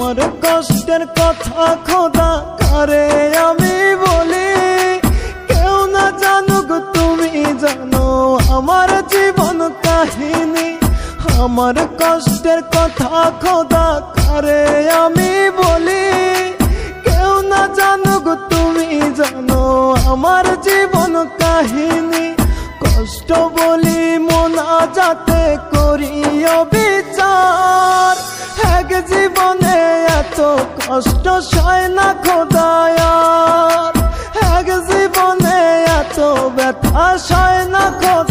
আমার কষ্টের কথা খোদা কারে আমি বলি, কেউ না জানুক তুমি জানো আমার জীবন কাহিনী। আমার কষ্টের কথা খোদা কারে আমি বলি, কেউ না জানুক তুমি জানো আমার জীবন কাহিনী। কষ্ট বলি মোনাজাতে করিও বিচার, এক জীবনে এত কষ্ট সয় না খোদায়ার, এক জীবনে এত ব্যথা সয় না খোদা।